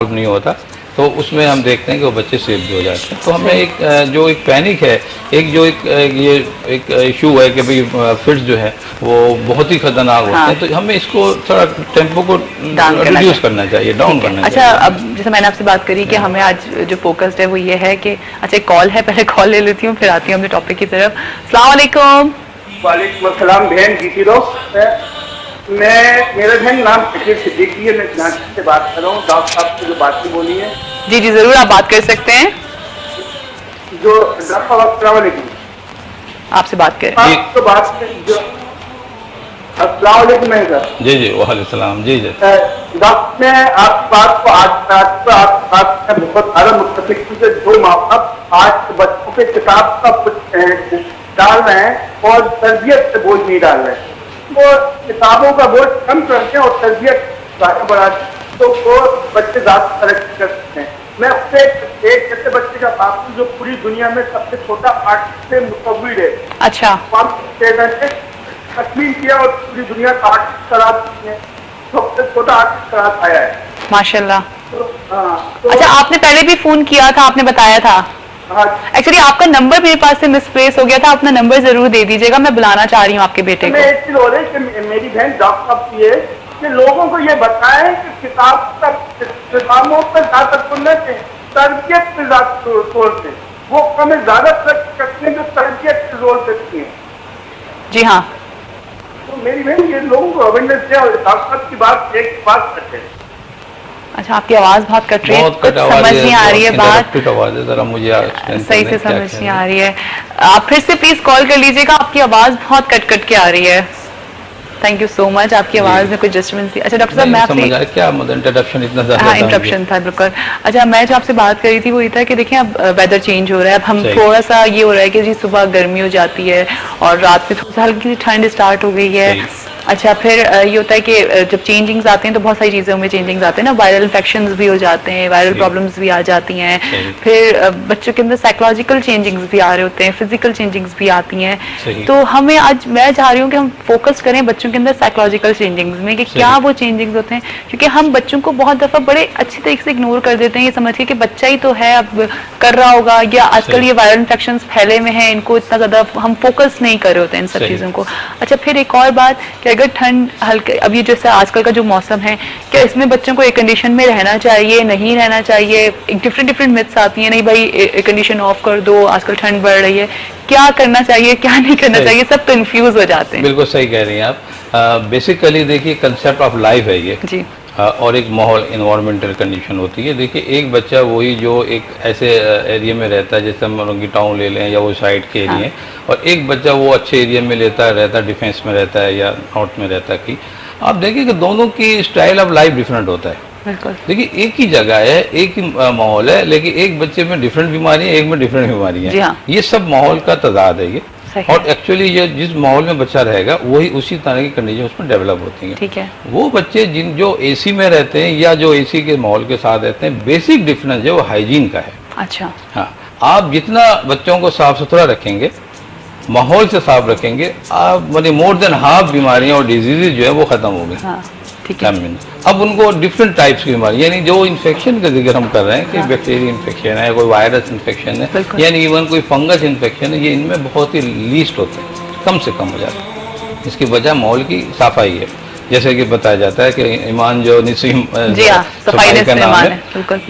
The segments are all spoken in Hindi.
नहीं होता, तो उसमें हम देखते हैं कि वो बच्चे सेफ भी हो जाते हैं। तो हमें एक जो एक पैनिक है, ये एक इशू है कि भाई फिट्स जो है वो बहुत ही खतरनाक होते हैं, तो हमें इसको थोड़ा टेम्पो को रिड्यूस करना चाहिए, डाउन करना चाहिए। अच्छा, अब जैसे मैंने आपसे बात करी कि हमें आज जो फोकस्ड है वो ये है कि अच्छा एक कॉल है, पहले कॉल ले लेती हूँ फिर आती हूँ अपने टॉपिक की तरफ। अस्सलाम वालेकुम। वालेकुम अस्सलाम बहन, जीती रहो। मेरा बहन नाम शकीर सिद्दीकी है, मैं कराची से बात कर रहा हूँ। डॉक्टर साहब से जो बातें बोली है, जी जी जरूर आप बात कर सकते हैं। जो डॉक्टर अस्सलाम वालेकुम, आपसे बात करें तो बात जो अस्सलाम वालेकुम है सर। जी जी वालेकुम सलाम। जी जी डॉक्टर, मैं आपकी बात को आपकी बात में बहुत ज़्यादा मुतफिक हूँ कि जो माँ बाप आज बच्चों पे किताब का कुछ डाल रहे हैं और तरबियत से बोझ नहीं डाल रहे हैं, वो किताबों का बोझ कम करते हैं और तरबियत ज़्यादा बढ़ाते हैं, तो वो बच्चे ज़्यादा तरक्की कर सकते हैं। मैं उससे एक ऐसे बच्चे का बाप हूँ जो पूरी दुनिया में सबसे छोटा आर्टिस्ट से मुतविर है। अच्छा, तस्लीम किया और पूरी दुनिया का आर्टिस्ट करार है, सबसे छोटा आर्टिस्ट करार आया है माशाल्लाह। तो अच्छा, आपने पहले भी फोन किया था, आपने बताया था। हाँ, एक्चुअली आपका नंबर मेरे पास से मिसप्लेस हो गया था, अपना नंबर जरूर दे दीजिएगा, मैं बुलाना चाह रही हूँ आपके बेटे मैं को। एक चीज हो रही है कि मेरी बहन डॉक्टर साहब की है कि लोगों को ये बताएं कि किताबों पर ज्यादा सुनने से तरबियत पे ज्यादा जोर से वो हमें ज्यादा तरक्की करते हैं जो तरबियत पे जोर देती है। जी हाँ, तो मेरी बहन ये लोगों को अवेयरनेस दिया, डॉक्टर साहब की बात एक बात करते हैं। अच्छा आपकी आवाज बहुत कट रही है, बहुत कुछ समझ नहीं आ रही है बात, आवाज है, जरा मुझे सही से समझ नहीं आ रही है। आप फिर से प्लीज कॉल कर लीजिएगा, आपकी आवाज बहुत कट कट के आ रही है। थैंक यू सो मच, आपकी आवाज में कुछ डिस्टर्बेंस थी। अच्छा डॉक्टर साहब, मैं आपसे क्या इंटरप्शन इतना ज्यादा? हाँ इंटरप्शन था बिल्कुल। अच्छा, मैं जो आपसे बात कर रही थी वो ये था कि देखिए अब वेदर चेंज हो रहा है, अब हम थोड़ा सा ये हो रहा है कि जी सुबह गर्मी हो जाती है और रात में थोड़ा सा हल्की सी ठंड स्टार्ट हो गई है। अच्छा, फिर ये होता है कि जब चेंजिंग्स आते हैं तो बहुत सारी चीज़ों में चेंजिंग्स आते हैं ना, वायरल इन्फेक्शंस भी हो जाते हैं, वायरल प्रॉब्लम्स भी आ जाती हैं, फिर बच्चों के अंदर साइकोलॉजिकल चेंजिंग्स भी आ रहे होते हैं, फिजिकल चेंजिंग्स भी आती हैं। तो हमें आज मैं चाह रही हूँ कि हम फोकस करें बच्चों के अंदर साइकोलॉजिकल चेंजिंग्स में कि क्या वो चेंजिंग्स होते हैं, क्योंकि हम बच्चों को बहुत दफ़ा बड़े अच्छी तरीके से इग्नोर कर देते हैं, ये समझ के कि बच्चा ही तो है, अब कर रहा होगा, या आजकल ये वायरल इन्फेक्शंस फैले में हैं, इनको इतना ज़्यादा हम फोकस नहीं कर रहे होते हैं इन सब चीज़ों को। अच्छा, फिर एक और बात कि अगर ठंड अब ये जैसे आजकल का जो मौसम है, क्या इसमें बच्चों को एयर कंडीशन में रहना चाहिए, नहीं रहना चाहिए? डिफरेंट मिथ्स आती हैं, नहीं भाई एयर कंडीशन ऑफ कर दो, आजकल ठंड बढ़ रही है, क्या करना चाहिए क्या नहीं करना चाहिए, सब कंफ्यूज हो जाते हैं। बिल्कुल सही कह रही हैं आप। बेसिकली देखिए कंसेप्ट ऑफ लाइफ है ये जी, और एक माहौल इन्वायरमेंटल कंडीशन होती है। देखिए एक बच्चा वही जो एक ऐसे एरिया में रहता है, जैसे हम लोग टाउन ले लें या वो साइड के एरिया हैं, और एक बच्चा वो अच्छे एरिया में रहता है, डिफेंस में रहता है या नॉर्थ में रहता है। कि आप देखिए कि दोनों की स्टाइल ऑफ लाइफ डिफरेंट होता है। देखिए एक ही जगह है, एक ही माहौल है, लेकिन एक बच्चे में डिफरेंट बीमारी है, एक में डिफरेंट बीमारी है। ये सब माहौल का तजाद है ये, और एक्चुअली ये जिस माहौल में बच्चा रहेगा वही उसी तरह की कंडीशन उसमें डेवलप होती हैं। ठीक है। वो बच्चे जो एसी में रहते हैं या जो एसी के माहौल के साथ रहते हैं, बेसिक डिफरेंस है वो हाइजीन का है। अच्छा, हाँ, आप जितना बच्चों को साफ सुथरा रखेंगे, माहौल से साफ रखेंगे, आप मतलब मोर देन हाफ बीमारियां और डिजीजेज जो है वो खत्म हो गई। हाँ, ठीक है। अब उनको डिफरेंट टाइप्स की बीमारी, यानी जो इन्फेक्शन का जिक्र हम कर रहे हैं कि बैक्टीरियल इन्फेक्शन है, कोई वायरस इन्फेक्शन है, यानी इवन कोई फंगस इन्फेक्शन है, ये इनमें बहुत ही लीस्ट होते हैं, कम से कम हो जाते हैं। इसकी वजह माहौल की सफाई है। जैसे कि बताया जाता है कि ईमान जो सफाई का नाम है,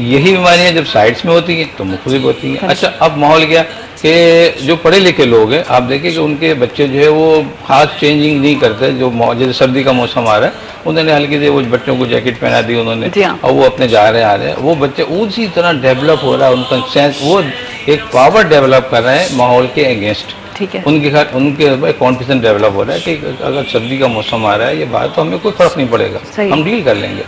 यही बीमारियां जब साइड्स में होती हैं तो मुख्तलिफ होती हैं। अच्छा, अब माहौल क्या कि जो पढ़े लिखे लोग हैं, आप देखिए कि उनके बच्चे जो है वो खास चेंजिंग नहीं करते। जो जैसे सर्दी का मौसम आ रहा है, उन्होंने हल्की से वो बच्चों को जैकेट पहना दी उन्होंने, और वो अपने जा रहे आ रहे हैं, वो बच्चे उसी तरह डेवलप हो रहा है, उनका सेंस, वो एक पावर डेवलप कर रहे हैं माहौल के अगेंस्ट। ठीक है। उनके कॉन्फिडेंस डेवलप हो रहा है कि अगर सर्दी का मौसम आ रहा है, ये बात तो हमें कोई फर्क नहीं पड़ेगा, हम डील कर लेंगे।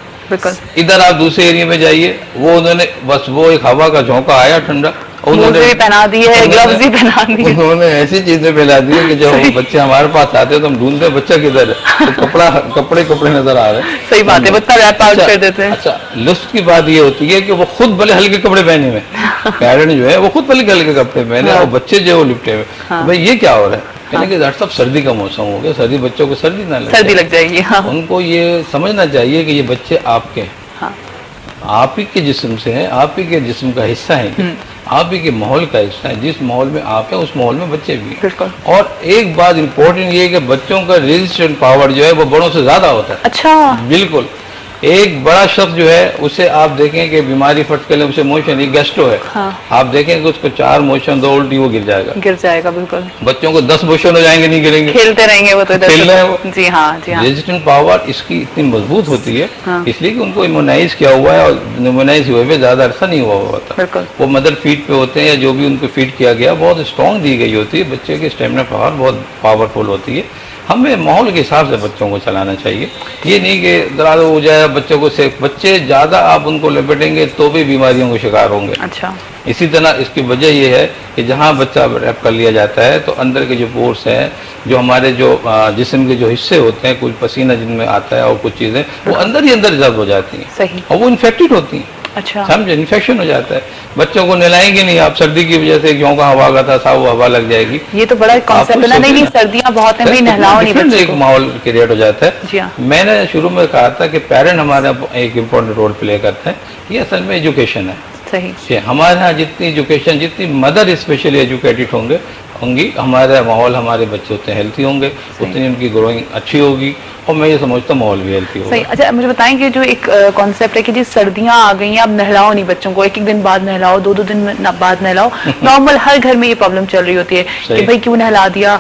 इधर आप दूसरे एरिया में जाइए, वो उन्होंने बस वो एक हवा का झोंका आया ठंडा, उन्होंने भी पहना दी है, ग्लव्स भी पहना दी है, उन्होंने ऐसी चीजें फैला दी है कि जब बच्चे हमारे पास आते हैं तो हम ढूंढते हैं बच्चा किधर है, तो कपड़े नजर आ रहे हैं। सही बात है, बच्चा रैप आउट कर देते हैं। अच्छा, लुत्फ की बात ये होती है कि वो खुद भले हल्के कपड़े पहने हुए, पेरेंट जो है वो खुद भले हल्के कपड़े पहने, और बच्चे जो है वो लिपटे हुए, भाई ये क्या हो रहा है? यानी कि डॉक्टर साहब सर्दी का मौसम हो गया, सर्दी बच्चों को सर्दी लग जाएगी। उनको ये समझना चाहिए कि ये बच्चे आपके हैं, आप ही के जिस्म से है, आप ही के जिस्म का हिस्सा है, आप ही के माहौल का हिस्सा है। जिस माहौल में आप है उस माहौल में बच्चे भी हैं। बिल्कुल। और एक बात इम्पोर्टेंट ये है कि बच्चों का रेजिस्टेंट पावर जो है वो बड़ों से ज्यादा होता है। अच्छा। बिल्कुल। एक बड़ा शख्स जो है उसे आप देखें कि बीमारी फट के लिए उसे मोशन, ये गैस्ट्रो है, हाँ। आप देखें कि उसको 4 मोशन 2 उल्टी वो गिर जाएगा। बिल्कुल। बच्चों को 10 मोशन हो जाएंगे, नहीं गिरेंगे, खेलते रहेंगे वो तो इधर खेल से- रहे हैं वो। जी हाँ, जी हाँ। रेजिस्टेंट पावर इसकी इतनी मजबूत होती है, हाँ। इसलिए कि उनको इम्यूनाइज किया हुआ है, और इम्यूनाइज हुए हुए ज्यादा अरसा नहीं हुआ होता। बिल्कुल। वो मदर फीड पे होते हैं या जो भी उनको फीड किया गया बहुत स्ट्रॉन्ग दी गई होती है। बच्चे की स्टेमिना पावर बहुत पावरफुल होती है। हमें माहौल के हिसाब से बच्चों को चलाना चाहिए। ये नहीं कि दराज हो जाए बच्चों को, से बच्चे ज़्यादा आप उनको लपेटेंगे तो भी बीमारियों के शिकार होंगे। अच्छा। इसी तरह इसकी वजह ये है कि जहाँ बच्चा रैप कर लिया जाता है तो अंदर के जो पोर्स हैं, जो हमारे जो जिस्म के जो हिस्से होते हैं, कुछ पसीना जिनमें आता है और कुछ चीज़ें वो अंदर ही अंदर जब्त हो जाती हैं। सही। और वो इन्फेक्टेड होती हैं। अच्छा। समझे, इन्फेक्शन हो जाता है। बच्चों को नहलाएंगे नहीं आप, सर्दी की वजह से क्यों का हवा का था साहब, हवा लग जाएगी। ये तो बड़ा कॉन्सेप्ट है ना। नहीं, सर्दियाँ बहुत है भाई, नहलाओ नहीं बच्चों एक को। माहौल क्रिएट हो जाता है। जी हाँ। मैंने शुरू में कहा था कि पेरेंट हमारा एक इम्पोर्टेंट रोल प्ले करते हैं। ये असल में एजुकेशन है। सही। हमारे यहाँ जितनी एजुकेशन, जितनी मदर स्पेशली एजुकेटेड होंगी, हमारा माहौल, हमारे बच्चे उतने हेल्थी होंगे, उतनी उनकी ग्रोइंग अच्छी होगी, और मैं ये समझता हूँ माहौल भी हेल्थी होगा। सही। अच्छा, मुझे बताएं कि जो एक कॉन्सेप्ट है कि जी सर्दियां आ गई हैं, अब नहलाओ नहीं बच्चों को, एक दिन बाद नहलाओ, 2 दिन बाद नहलाओ। नॉर्मल हर घर में ये प्रॉब्लम चल रही होती है कि भाई क्यों नहला दिया।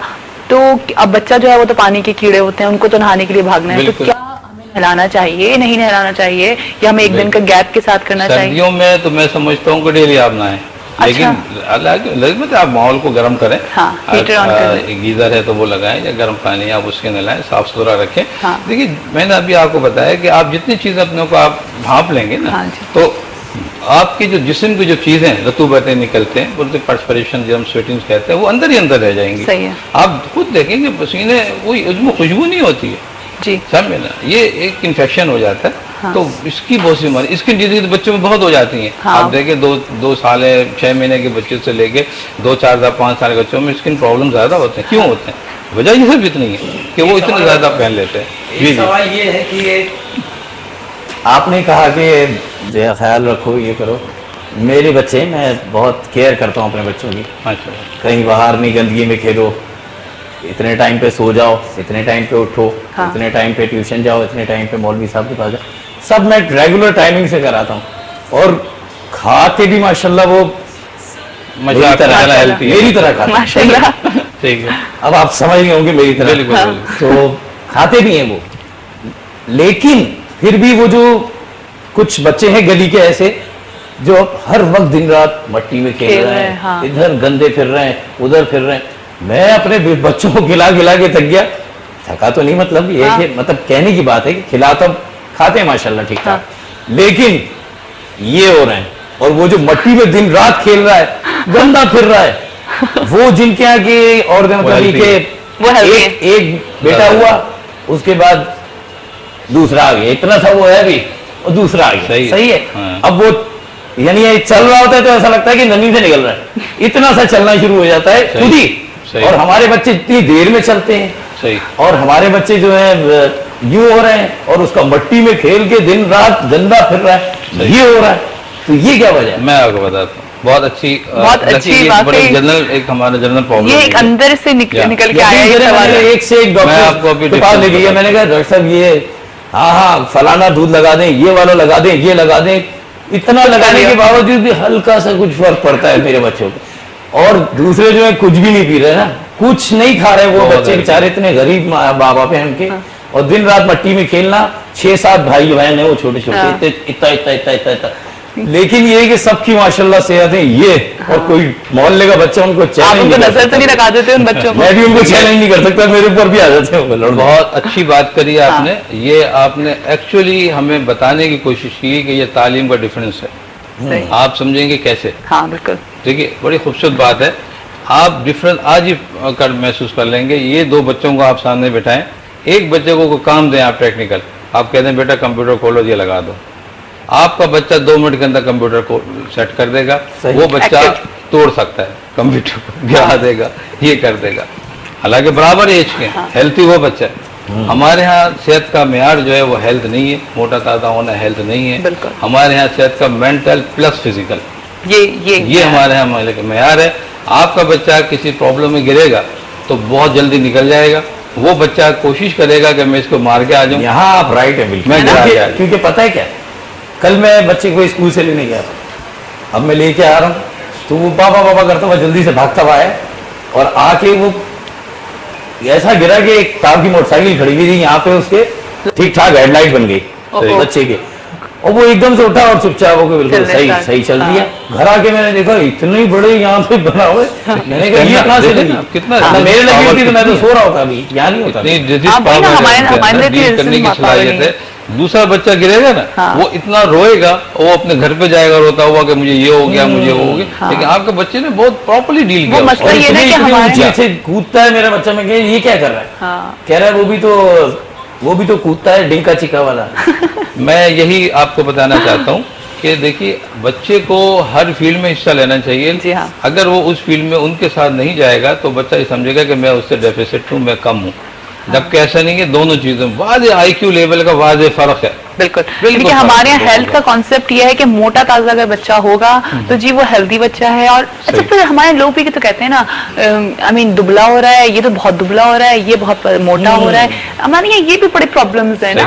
तो अब बच्चा जो है वो तो पानी के कीड़े होते हैं, उनको तो नहाने के लिए भागना है। तो क्या हमें नहलाना चाहिए, नहीं नहलाना चाहिए, या हमें एक दिन का गैप के साथ करना चाहिए? सर्दियों में तो मैं समझता हूँ कि डेली आप नहाएं, लेकिन आप माहौल को गर्म करें। हाँ, हीटर ऑन कर दें। गीजर है तो वो लगाएं, या गर्म पानी आप उसके नहलाएं, साफ सुथरा रखें। हाँ। देखिए मैंने अभी आपको बताया कि आप जितनी चीजें अपने को आप भाप लेंगे ना, हाँ जी। तो आपकी जो जिस्म की जो चीजें रतूबतें निकलते हैं, बोलते पर्सपिरेशन जो हम स्वेटिंग कहते हैं, वो अंदर ही अंदर रह जाएंगी। सही है। आप खुद देखेंगे पसीने, कोई उसमें खुशबू नहीं होती है। जी। समझे ना, ये एक इन्फेक्शन हो जाता है। हाँ। तो इसकी बहुत सी बीमारी, स्किन डिजीज बच्चों में बहुत हो जाती हैं। हाँ। आप देखें 2 साल 6 महीने के बच्चे से लेके 2, 4, 5 साल के बच्चों में स्किन प्रॉब्लम ज्यादा होते हैं। क्यों होते हैं? वजह ये सब इतनी है कि वो इतने ज्यादा पहन लेते हैं। एक सवाल ये है कि आपने कहा कि जो है ख्याल रखो, ये करो। मेरे बच्चे, मैं बहुत केयर करता हूँ अपने बच्चों की। अच्छा। कहीं बाहर नहीं, गंदगी में खेलो, इतने टाइम पे सो जाओ, इतने टाइम पे उठो, हाँ। इतने टाइम पे ट्यूशन जाओ, इतने टाइम पे मौलवी साहब के पास जाओ, सब मैं रेगुलर टाइमिंग से कराता हूँ। और खाते भी माशाल्लाह वो मेरी तरह खाते हैं। माशाल्लाह। ठीक है। अब आप समझ गए होंगे मेरी तरह। बिल्कुल, बिल्कुल। तो खाते भी हैं वो, लेकिन फिर भी वो जो कुछ बच्चे हैं गली के ऐसे जो हर वक्त दिन रात मट्टी में खेल रहे हैं, हाँ। इधर गंदे फिर रहे हैं, उधर फिर रहे हैं। मैं अपने बच्चों को खिला खिला के थक गया। थका तो नहीं, मतलब ये हाँ। कि मतलब कहने की बात है कि खिला तो खाते हैं माशाल्लाह ठीक ठाक, लेकिन ये हो रहे हैं। और वो जो मट्टी में दिन रात खेल रहा है, गंदा फिर रहा है, वो जिनके यहाँ के और मतलब के एक बेटा हुआ, उसके बाद दूसरा आ गया, इतना सा वो है भी, और दूसरा आ गया। सही है। हाँ। अब वो यानी ये चल रहा होता है तो ऐसा लगता है कि नन्ही से निकल रहा है, इतना सा चलना शुरू हो जाता है खुद ही। और हमारे बच्चे इतनी देर में चलते हैं। सही। और हमारे बच्चे जो है यूं हो रहे हैं, और उसका मट्टी में खेल के दिन रात गंदा फिर रहा है, ये हो रहा है। तो ये क्या वजह है? मैं आपको बताता हूँ। बहुत अच्छी बात है। जनरल एक हमारा जनरल प्रॉब्लम, ये एक अंदर से निकल के आया है सवाल। एक से एक डॉक्टर के पास ले गया, मैंने कहा डॉक्टर साहब ये हाँ फलाना दूध लगा दें, ये वाला लगा दें, ये लगा दें। इतना लगाने के बावजूद भी हल्का सा कुछ फर्क पड़ता है मेरे बच्चों को। और दूसरे जो है कुछ भी नहीं पी रहे ना, कुछ नहीं खा रहे वो बच्चे बेचारे, इतने गरीब माँ बाप हैं उनके। और दिन रात मट्टी में खेलना, 6-7 भाई बहन है वो छोटे छोटे, इतना इतना इतना इतना इतना। लेकिन ये कि सबकी माशाल्लाह सेहत है ये, और कोई मोहल्ले का बच्चा उनको चैलेंज उनको नजर तो नहीं लगा देते उन बच्चों को? मैं भी उनको चैलेंज नहीं कर सकता, मेरे ऊपर भी आ जाते हैं। बहुत अच्छी बात करी आपने। ये आपने एक्चुअली हमें बताने की कोशिश की कि ये तालीम का डिफरेंस है। आप समझेंगे कैसे? हाँ बिल्कुल। देखिए बड़ी खूबसूरत बात है। आप डिफरेंस आज ही कर महसूस कर लेंगे। ये 2 बच्चों को आप सामने बिठाएं, एक बच्चे को कोई काम दें आप टेक्निकल, आप कहते हैं बेटा कंप्यूटर खोलो, ये लगा दो, आपका बच्चा 2 मिनट के अंदर कंप्यूटर को सेट कर देगा। वो बच्चा तोड़ सकता है कंप्यूटर को, गिरा देगा, ये कर देगा, हालांकि बराबर एज के, हेल्थी वो बच्चा है। हमारे यहाँ सेहत का मेयार जो है वो हेल्थ नहीं है, मोटा ताजा होना हेल्थ नहीं है। बिल्कुल। हमारे यहाँ सेहत का मेंटल प्लस फिजिकल, ये हमारे यहाँ मेयार है। आपका बच्चा किसी प्रॉब्लम में गिरेगा तो बहुत जल्दी निकल जाएगा, वो बच्चा कोशिश करेगा कि मैं इसको मार के आ जाऊं। यहाँ आप राइट है बिल्कुल, मैं गिरा के आ जाऊं। क्योंकि पता है क्या, कल मैं बच्चे को स्कूल से लेने गया था, अब मैं लेके आ रहा हूँ तो वो पापा पापा करता हुआ जल्दी से भागता हुआ आया और आके वो ऐसा गिरा कि एक कार की मोटरसाइकिल खड़ी हुई थी यहाँ पे, उसके ठीक ठाक हेडलाइट बन गई बच्चे के, और वो एकदम से उठा और चुपचाप होकर बिल्कुल सही चल दिया। घर आके मैंने देखा इतने बड़े यहाँ पे बना हुए, मैंने कहा ये कहाँ से लगी, कितना मेरे लगी थी तो मैं तो सो रहा होता, अभी यहाँ नहीं होता। करने की सलाहियत है। दूसरा बच्चा गिरेगा ना, वो इतना रोएगा, वो अपने घर पे जाएगा रोता हुआ कि मुझे ये हो गया, मुझे वो हो गया। लेकिन आपके बच्चे ने बहुत प्रॉपर्ली डील किया। मसला ये ना कि हमारे से कूदता है मेरा बच्चा, मैं ये क्या कर रहा है, कह रहा है वो भी तो कूदता है डिंका चिका वाला। मैं यही आपको बताना चाहता हूँ कि देखिए, बच्चे को हर फील्ड में हिस्सा लेना चाहिए। जी हाँ। अगर वो उस फील्ड में उनके साथ नहीं जाएगा तो बच्चा ये समझेगा कि मैं उससे डेफिसिट हूँ, मैं कम हूँ। जबकि ऐसा नहीं है, दोनों चीजों वाज़े IQ लेवल का वाज़े फर्क है। बिल्कुल। देखिए हमारे यहाँ हेल्थ का कॉन्सेप्ट ये है कि मोटा ताजा अगर बच्चा होगा तो जी वो हेल्दी बच्चा है। और अच्छा, फिर हमारे लोग भी तो कहते हैं ना, आई मीन दुबला हो रहा है, ये तो बहुत दुबला हो रहा है, ये बहुत मोटा हो रहा है। हमारे यहाँ ये भी बड़े प्रॉब्लम्स है ना।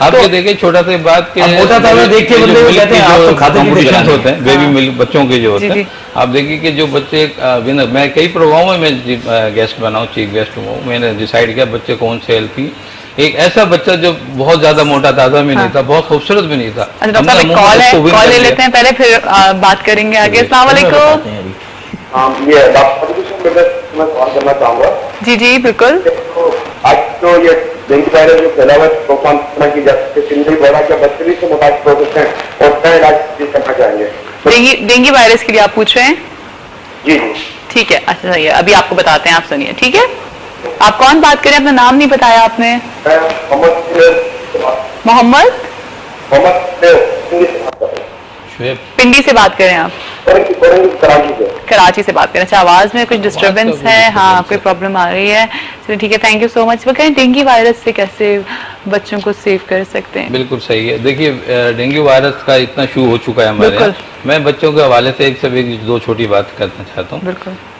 आप ये देखिए, छोटा सा बात के मोटा ताजा देख के बंदे वो कहते हैं आप तो खाते कॉम्पिटिशन होते हैं बेबी मिल्क बच्चों के जो होते हैं। आप देखिए कि जो बच्चे विनर, मैं कई प्रोग्रामों में गेस्ट बनाऊं, चीफ गेस्ट हूँ, मैंने डिसाइड किया बच्चे कौन से हेल्थी। एक ऐसा बच्चा जो बहुत ज्यादा मोटा ताजा भी नहीं था, बहुत खूबसूरत भी नहीं था। कॉल ले लेते हैं पहले, फिर बात करेंगे आगे। अस्सलाम वालेकुम। ये डॉक्टर मैं कॉल करना चाहूंगा। जी बिल्कुल। आज तो ये डेंगू वायरस जो फैला हुआ है, प्रोग्राम की जैसे सिंधी बोला कि बच्चे भी से मुताबिक हो सकते हैं और क्या इलाज करना चाहेंगे। डेंगू वायरस के लिए आप पूछ रहे हैं? जी ठीक है, अच्छा सही है, अभी आपको बताते हैं, आप सुनिए। ठीक है, आप कौन बात करें? अपना नाम नहीं बताया आपने। मोहम्मद पिंडी से बात करें आप? कराची से बात करें। अच्छा, आवाज में कुछ डिस्टरबेंस है, हाँ कोई प्रॉब्लम आ रही है। चलिए ठीक है, थैंक यू सो मच। वो कहें डेंगू वायरस से कैसे बच्चों को सेव कर सकते हैं? बिल्कुल सही है। देखिए, डेंगू वायरस का इतना शू हो चुका है हमारे यहाँ। मैं बच्चों के हवाले से एक दो छोटी बात करना चाहता हूँ।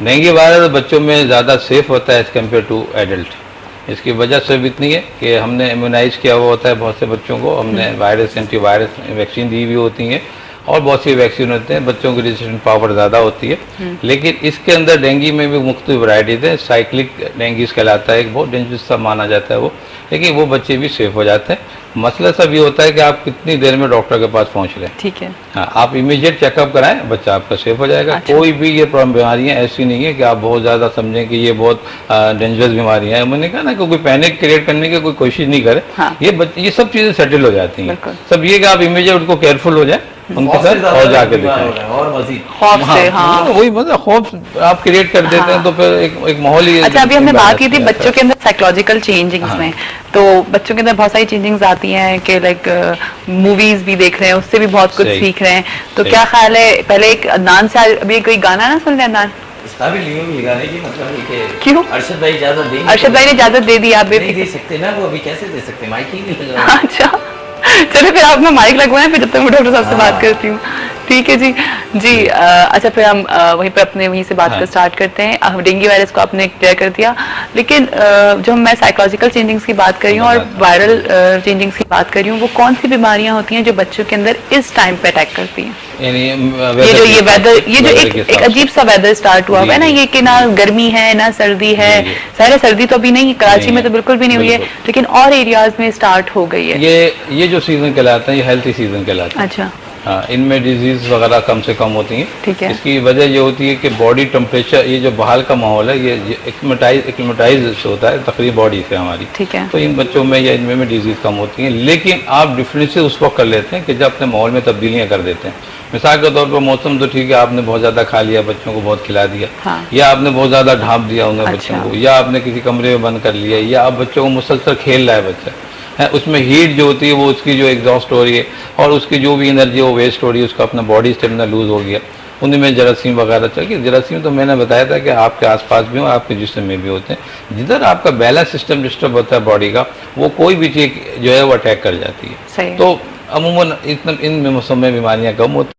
डेंगू वायरस बच्चों में ज़्यादा सेफ होता है एज कम्पेयर टू एडल्ट। इसकी वजह सिर्फ इतनी है कि हमने इम्यूनाइज किया हुआ होता है बहुत से बच्चों को, हमने वायरस एंटीवायरस वैक्सीन दी हुई होती हैं और बहुत सी वैक्सीन होते हैं, बच्चों की रेजिस्टेंट पावर ज़्यादा होती है। लेकिन इसके अंदर डेंगू में भी मुख्तलिफ वैरायटीज हैं। साइक्लिक डेंगू कहलाता है, एक बहुत डेंजरस सा माना जाता है वो, लेकिन वो बच्चे भी सेफ हो जाते हैं। मसला सब ये होता है कि आप कितनी देर में डॉक्टर के पास पहुंच रहे हैं। ठीक है, हाँ, आप इमीडिएट चेकअप कराएं, बच्चा आपका सेफ हो जाएगा। अच्छा। कोई भी ये बीमारियां ऐसी नहीं है कि आप बहुत ज़्यादा समझें कि ये बहुत डेंजरस बीमारियां हैं। मैंने कहा ना कि कोई पैनिक क्रिएट करने की कोई कोशिश नहीं करे। हाँ। ये सब चीज़ें सेटल हो जाती हैं। सब ये कि आप इमीडिएट उनको केयरफुल हो जाए उनके साथ और जाके दिखाएं। और मजीद खौफ से, हाँ वही मतलब खौफ आप क्रिएट कर देते हैं तो फिर एक माहौल ही। अच्छा, अभी हमने बात की थी बच्चों के अंदर साइकोलॉजिकल चेंजिंग्स में, तो बच्चों के अंदर बहुत सारी चेंजिंग्स आती हैं कि लाइक मूवीज भी देख रहे हैं, उससे भी बहुत कुछ सीख रहे हैं। तो क्या ख्याल है, पहले एक अदनान से अभी कोई गाना ना सुन रहे अदनान? लगाने की मतलब क्यों? अरशद भाई इजाजत देंगे? अरशद भाई ने इजाजत दे दी, आप नहीं दे सकते ना, वो अभी कैसे दे सकते, माइक ही नहीं लगा। अच्छा चलो फिर आप ना माइक लगवाएं, फिर जब तक मैं डॉक्टर साहब से बात करती हूँ। ठीक है जी। अच्छा, फिर हम वहीं पे अपने वहीं से बात कर स्टार्ट करते हैं। डेंगू वायरस को आपने क्लियर कर दिया, लेकिन जो मैं साइकोलॉजिकल चेंजिंग्स की बात कर रही हूँ और वायरल चेंजिंग्स की बात कर रही हूँ, वो कौन सी बीमारियां होती हैं जो बच्चों के अंदर इस टाइम पे अटैक करती हैं? ये जो एक अजीब सा वेदर स्टार्ट हुआ है ना, ये कि ना गर्मी है ना सर्दी है। सारे सर्दी तो अभी नहीं, कराची में तो बिल्कुल भी नहीं हुई है, लेकिन और एरियाज में स्टार्ट हो गई है। ये जो सीजन कहलाता है, ये हेल्थी सीजन कहलाता है। अच्छा, हाँ, इनमें डिजीज वगैरह कम से कम होती हैं। ठीक है। इसकी वजह ये होती है कि बॉडी टेम्परेचर, ये जो बाहर का माहौल है, ये एक्लिमेटाइज होता है तकरीब बॉडी से हमारी। ठीक है। तो इन बच्चों में या इनमें डिजीज कम होती हैं, लेकिन आप डिफरेंसेस उस वक्त कर लेते हैं कि जब अपने माहौल में तब्दीलियाँ कर देते हैं। मिसाल के तौर पर मौसम तो ठीक है, आपने बहुत ज़्यादा खा लिया, बच्चों को बहुत खिला दिया, हाँ। या आपने बहुत ज़्यादा ढाँप दिया उन्हें, अच्छा। बच्चों को, या आपने किसी कमरे में बंद कर लिया, या आप बच्चों को मुसलसल खेल रहा है बच्चा है, उसमें हीट जो होती है वो उसकी जो एग्जॉस्ट हो रही है और उसकी जो भी एनर्जी वो वेस्ट हो रही है, उसका अपना बॉडी स्टेमिना लूज हो गया। उनमें जरासीम वगैरह चल के, जरासीम तो मैंने बताया था कि आपके आसपास भी हो, आपके जिस्म में भी होते हैं। जिधर आपका बैलेंस सिस्टम डिस्टर्ब होता है बॉडी का, वो कोई भी चीज जो है वो अटैक कर जाती है। सही है। तो अमूमन इतने इन मौसम में बीमारियां कम होती